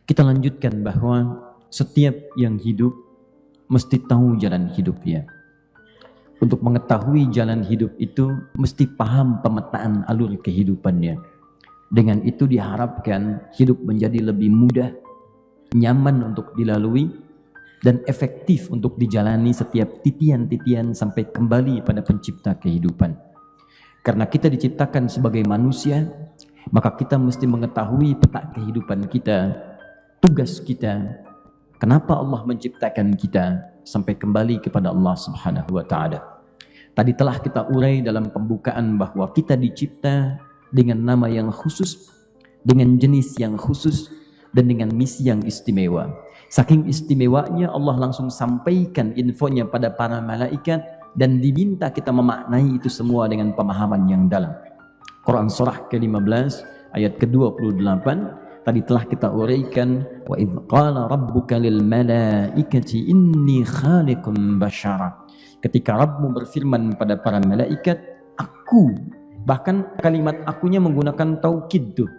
Kita lanjutkan bahwa setiap yang hidup mesti tahu jalan hidupnya. Untuk mengetahui jalan hidup itu mesti paham pemetaan alur kehidupannya. Dengan itu diharapkan hidup menjadi lebih mudah, nyaman untuk dilalui, dan efektif untuk dijalani setiap titian-titian sampai kembali pada pencipta kehidupan. Karena kita diciptakan sebagai manusia, maka kita mesti mengetahui peta kehidupan kita, tugas kita, kenapa Allah menciptakan kita sampai kembali kepada Allah Subhanahu wa Ta'ala. Tadi telah kita urai dalam pembukaan bahwa kita dicipta dengan nama yang khusus, dengan jenis yang khusus, dan dengan misi yang istimewa. Saking istimewanya Allah langsung sampaikan infonya pada para malaikat dan diminta kita memaknai itu semua dengan pemahaman yang dalam. Quran surah ke-15 ayat ke-28 tadi telah kita uraikan, wa idz qala rabbuka lil malaikati inni khaliqun basyara. Ketika Rabbmu berfirman pada para malaikat, aku, bahkan kalimat akunya menggunakan taukid tuh.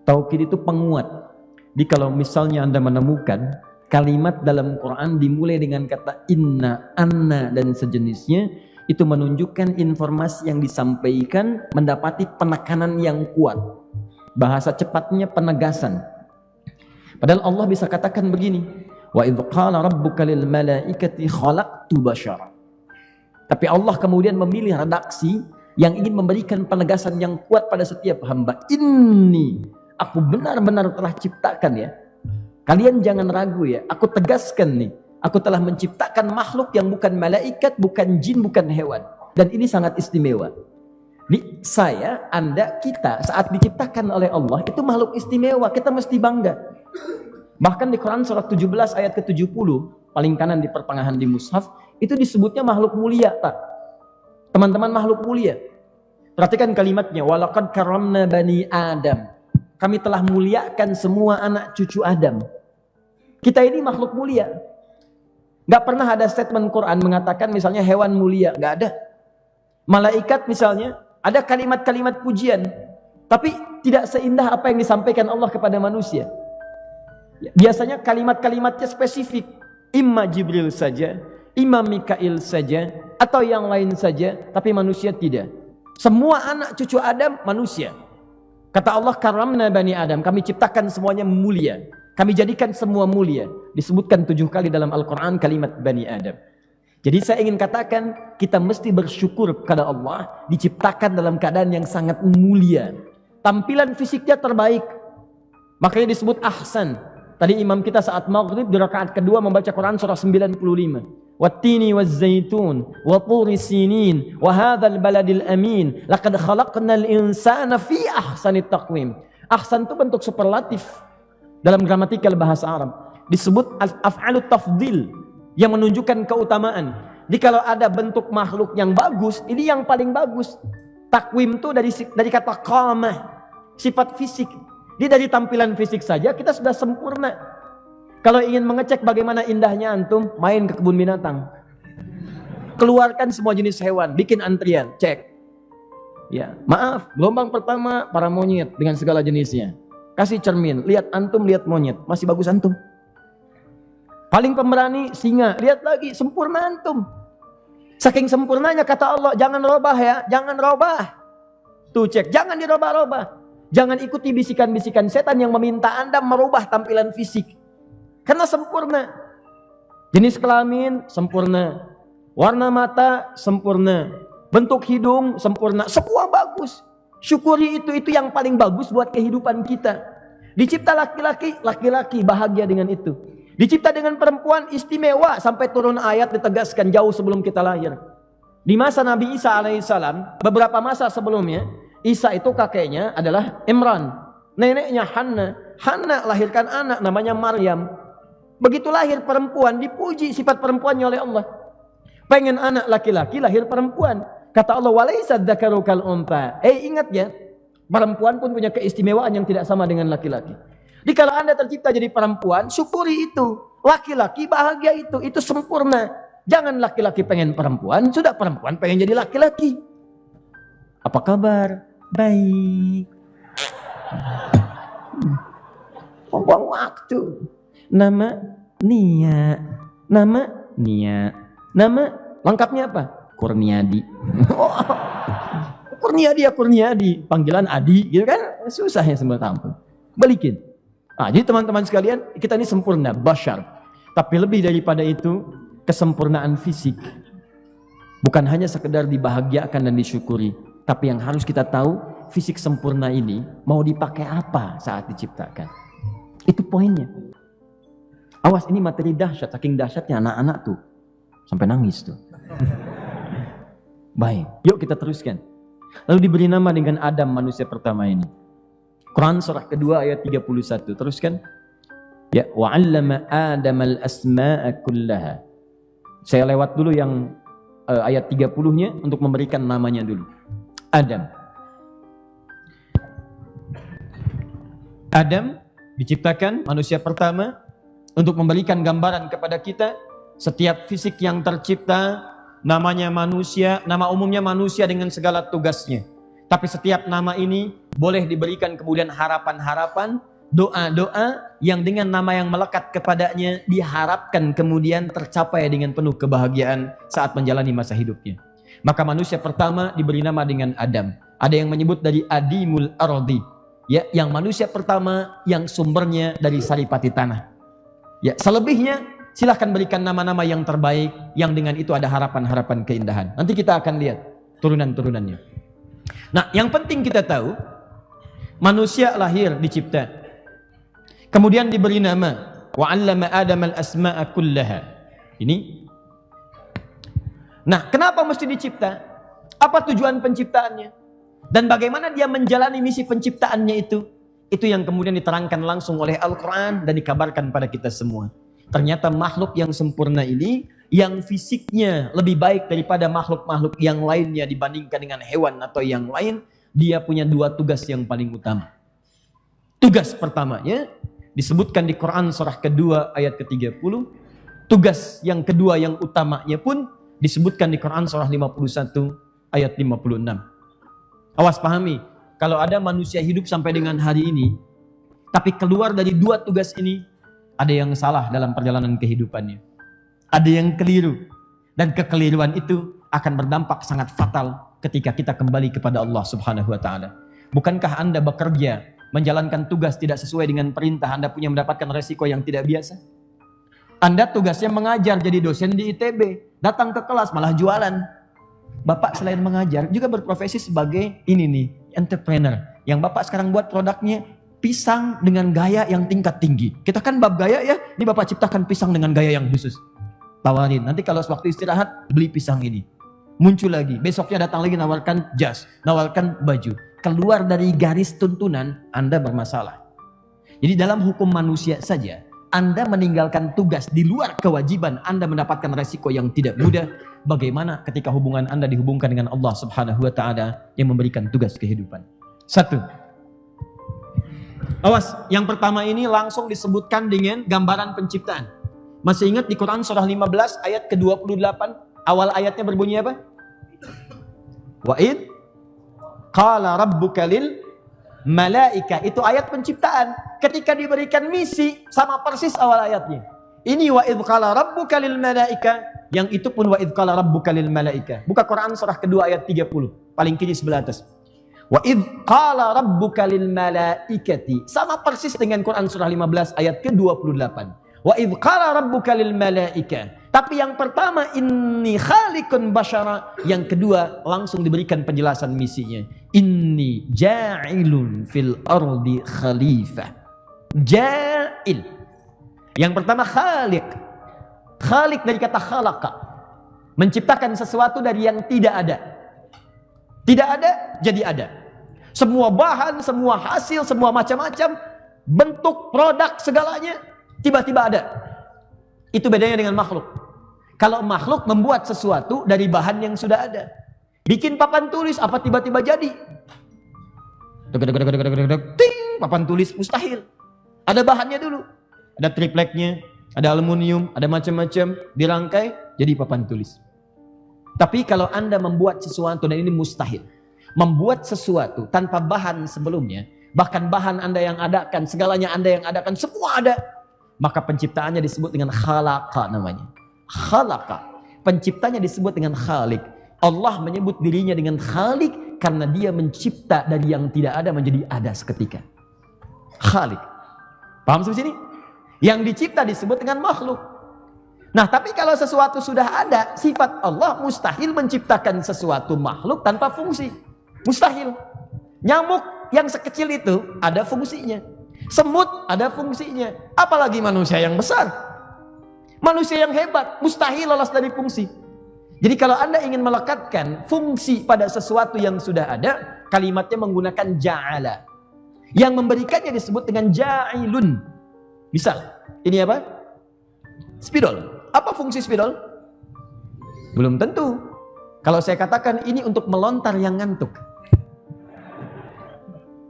Taukid itu penguat. Jadi kalau misalnya Anda menemukan kalimat dalam Quran dimulai dengan kata inna, anna dan sejenisnya, itu menunjukkan informasi yang disampaikan mendapati penekanan yang kuat. Bahasa cepatnya penegasan. Padahal Allah bisa katakan begini, wa idz qala rabbuka lil malaikati khalaqtu basyara. Tapi Allah kemudian memilih redaksi yang ingin memberikan penegasan yang kuat pada setiap hamba. Inni, aku benar-benar telah ciptakan ya. Kalian jangan ragu ya, aku tegaskan nih, aku telah menciptakan makhluk yang bukan malaikat, bukan jin, bukan hewan. Dan ini sangat istimewa. Saya, Anda, kita saat diciptakan oleh Allah itu makhluk istimewa, kita mesti bangga. Bahkan di Quran surat 17 ayat ke-70, paling kanan di pertengahan di mushaf, itu disebutnya makhluk mulia, tak? Teman-teman, makhluk mulia. Perhatikan kalimatnya, walaqad karramna bani Adam. Kami telah muliakan semua anak cucu Adam. Kita ini makhluk mulia. Gak pernah ada statement Quran mengatakan misalnya hewan mulia, gak ada. Malaikat misalnya, ada kalimat-kalimat pujian, tapi tidak seindah apa yang disampaikan Allah kepada manusia. Biasanya kalimat-kalimatnya spesifik. Imma Jibril saja, imma Mikail saja, atau yang lain saja, tapi manusia tidak. Semua anak cucu Adam manusia. Kata Allah, karamna bani Adam, kami ciptakan semuanya mulia. Kami jadikan semua mulia. Disebutkan 7 kali dalam Al-Quran kalimat bani Adam. Jadi saya ingin katakan, kita mesti bersyukur kepada Allah, diciptakan dalam keadaan yang sangat mulia. Tampilan fisiknya terbaik. Makanya disebut ahsan. Tadi imam kita saat maghrib di rakaat kedua membaca Quran surah 95. Wattini wazzaitun wa turi sinin wa hadzal baladil amin laqad khalaqnal insana fi ahsanit taqwim. Ahsan itu bentuk superlatif dalam gramatikal bahasa Arab. Disebut af'alut tafdil yang menunjukkan keutamaan. Jadi kalau ada bentuk makhluk yang bagus, ini yang paling bagus. Takwim itu dari kata qamah, sifat fisik. Jadi dari tampilan fisik saja kita sudah sempurna. Kalau ingin mengecek bagaimana indahnya antum, main ke kebun binatang. Keluarkan semua jenis hewan, bikin antrian, cek. Ya, maaf, gelombang pertama para monyet dengan segala jenisnya. Kasih cermin, lihat antum, lihat monyet, masih bagus antum. Paling pemberani singa, lihat lagi, sempurna antum. Saking sempurnanya kata Allah, jangan robah ya, jangan robah. Tuh cek, jangan dirobah-robah. Jangan ikuti bisikan-bisikan setan yang meminta Anda merubah tampilan fisik. Karena sempurna. Jenis kelamin sempurna. Warna mata sempurna. Bentuk hidung sempurna. Semua bagus. Syukuri itu yang paling bagus buat kehidupan kita. Dicipta laki-laki, laki-laki bahagia dengan itu. Dicipta dengan perempuan istimewa, sampai turun ayat ditegaskan jauh sebelum kita lahir. Di masa Nabi Isa alaihissalam, beberapa masa sebelumnya, Isa itu kakeknya adalah Imran, neneknya Hanna. Hanna lahirkan anak namanya Maryam. Begitu lahir perempuan, dipuji sifat perempuannya oleh Allah. Pengen anak laki-laki, lahir perempuan. Kata Allah, walaisa dzakaru kal untha. Ingat ya, perempuan pun punya keistimewaan yang tidak sama dengan laki-laki. Jadi kalau Anda tercipta jadi perempuan, syukuri itu. Laki-laki bahagia itu sempurna. Jangan laki-laki pengen perempuan, sudah perempuan pengen jadi laki-laki. Apa kabar? Baik. Buang waktu. Nama Nia. Nama Nia. Nama lengkapnya apa? Kurniadi. Kurniadi. Panggilan Adi, gitu kan? Susah ya sebenarnya. Balikin. Jadi teman-teman sekalian, kita ini sempurna, bashar. Tapi lebih daripada itu, kesempurnaan fisik. Bukan hanya sekedar dibahagiakan dan disyukuri. Tapi yang harus kita tahu, fisik sempurna ini mau dipakai apa saat diciptakan. Itu poinnya. Awas, ini materi dahsyat, saking dahsyatnya anak-anak tuh. Sampai nangis tuh. Baik, yuk kita teruskan. Lalu diberi nama dengan Adam, manusia pertama ini. Quran surah kedua ayat 31. Teruskan. Ya, wa 'allama Adam al-asma'a kullaha. Saya lewat dulu yang ayat 30-nya untuk memberikan namanya dulu. Adam. Adam diciptakan manusia pertama untuk memberikan gambaran kepada kita setiap fisik yang tercipta namanya manusia, nama umumnya manusia dengan segala tugasnya. Tapi setiap nama ini boleh diberikan kemudian harapan-harapan, doa-doa yang dengan nama yang melekat kepadanya diharapkan kemudian tercapai dengan penuh kebahagiaan saat menjalani masa hidupnya. Maka manusia pertama diberi nama dengan Adam. Ada yang menyebut dari Adimul Ardi, ya, yang manusia pertama yang sumbernya dari saripati tanah. Ya, selebihnya silahkan berikan nama-nama yang terbaik yang dengan itu ada harapan-harapan keindahan. Nanti kita akan lihat turunan-turunannya. Nah, yang penting kita tahu, manusia lahir dicipta. Kemudian diberi nama, wa 'allama Adam al-asma'a kullaha. Ini. Nah, kenapa mesti dicipta? Apa tujuan penciptaannya? Dan bagaimana dia menjalani misi penciptaannya itu? Itu yang kemudian diterangkan langsung oleh Al-Quran dan dikabarkan pada kita semua. Ternyata makhluk yang sempurna ini, yang fisiknya lebih baik daripada makhluk-makhluk yang lainnya dibandingkan dengan hewan atau yang lain, dia punya dua tugas yang paling utama. Tugas pertamanya disebutkan di Quran surah kedua ayat ke-30. Tugas yang kedua yang utamanya pun disebutkan di Quran surah 51 ayat 56. Awas pahami, kalau ada manusia hidup sampai dengan hari ini, tapi keluar dari dua tugas ini, ada yang salah dalam perjalanan kehidupannya. Ada yang keliru. Dan kekeliruan itu akan berdampak sangat fatal ketika kita kembali kepada Allah Subhanahu wa Ta'ala. Bukankah Anda bekerja, menjalankan tugas tidak sesuai dengan perintah, Anda punya mendapatkan resiko yang tidak biasa? Anda tugasnya mengajar, jadi dosen di ITB, datang ke kelas malah jualan. Bapak selain mengajar juga berprofesi sebagai ini nih, entrepreneur. Yang Bapak sekarang buat produknya pisang dengan gaya yang tingkat tinggi. Kita kan bab gaya ya, ini Bapak ciptakan pisang dengan gaya yang khusus. Tawarin, nanti kalau waktu istirahat beli pisang ini. Muncul lagi, besoknya datang lagi nawarkan jas, nawarkan baju. Keluar dari garis tuntunan, Anda bermasalah. Jadi dalam hukum manusia saja, Anda meninggalkan tugas di luar kewajiban, Anda mendapatkan resiko yang tidak mudah. Bagaimana ketika hubungan Anda dihubungkan dengan Allah Subhanahu wa Ta'ala yang memberikan tugas kehidupan? Satu. Awas, yang pertama ini langsung disebutkan dengan gambaran penciptaan. Masih ingat di Quran surah 15 ayat ke-28, awal ayatnya berbunyi apa? Wa'id qala rabbuka lil malaika. Itu ayat penciptaan. Ketika diberikan misi, sama persis awal ayatnya. Ini wa'id qala rabbuka lil malaika. Yang itu pun wa'id qala rabbuka lil malaika. Buka Quran surah kedua ayat 30. Paling kiri sebelah atas. Wa'id qala rabbuka lil malaikati. Sama persis dengan Quran surah 15 ayat ke-28. Wa'id qala rabbuka lil malaika. Tapi yang pertama, inni khaliqun basyara. Yang kedua, langsung diberikan penjelasan misinya. Inni ja'ilun fil ardi khalifah. Ja'il. Yang pertama khaliq. Khaliq dari kata khalaqa. Menciptakan sesuatu dari yang tidak ada. Tidak ada, jadi ada. Semua bahan, semua hasil, semua macam-macam. Bentuk, produk, segalanya. Tiba-tiba ada. Itu bedanya dengan makhluk. Kalau makhluk membuat sesuatu dari bahan yang sudah ada. Bikin papan tulis, apa tiba-tiba jadi? Ting, papan tulis mustahil. Ada bahannya dulu. Ada tripleknya, ada aluminium, ada macam-macam. Dirangkai, jadi papan tulis. Tapi kalau Anda membuat sesuatu, dan ini mustahil. Membuat sesuatu tanpa bahan sebelumnya, Bahkan bahan Anda yang adakan, segalanya Anda yang adakan, semua ada. Maka penciptaannya disebut dengan khalaqa namanya. Khalaqa. Penciptanya disebut dengan khalik. Allah menyebut dirinya dengan khalik karena dia mencipta dari yang tidak ada menjadi ada seketika. Khalik. Paham sampai sini? Yang dicipta disebut dengan makhluk. Nah, tapi kalau sesuatu sudah ada, sifat Allah mustahil menciptakan sesuatu makhluk tanpa fungsi. Mustahil. Nyamuk yang sekecil itu ada fungsinya. Semut ada fungsinya. Apalagi manusia yang besar. Manusia yang hebat, mustahil lolos dari fungsi. Jadi kalau Anda ingin melekatkan fungsi pada sesuatu yang sudah ada, kalimatnya menggunakan ja'ala. Yang memberikannya disebut dengan ja'ilun. Misal, ini apa? Spidol. Apa fungsi spidol? Belum tentu. Kalau saya katakan ini untuk melontar yang ngantuk.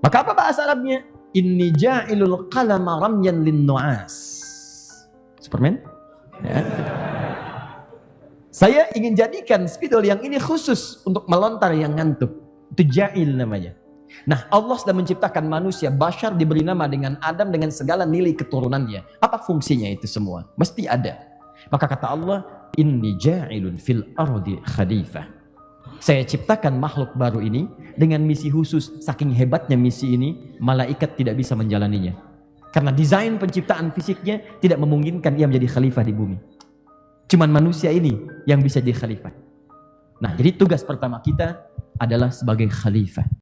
Maka apa bahasa Arabnya? Inni ja'ilul qalama ramyan lin nu'as. Superman? Ya. Saya ingin jadikan spidol yang ini khusus untuk melontar yang ngantuk. Itu ja'il namanya. Nah, Allah sudah menciptakan manusia, bashar diberi nama dengan Adam dengan segala nilai keturunannya. Apa fungsinya itu semua? Mesti ada. Maka kata Allah, inni ja'ilun fil ardi khalifah. Saya ciptakan makhluk baru ini dengan misi khusus. Saking hebatnya misi ini, malaikat tidak bisa menjalaninya. Karena desain penciptaan fisiknya tidak memungkinkan ia menjadi khalifah di bumi. Cuman manusia ini yang bisa jadi khalifah. Nah, jadi tugas pertama kita adalah sebagai khalifah.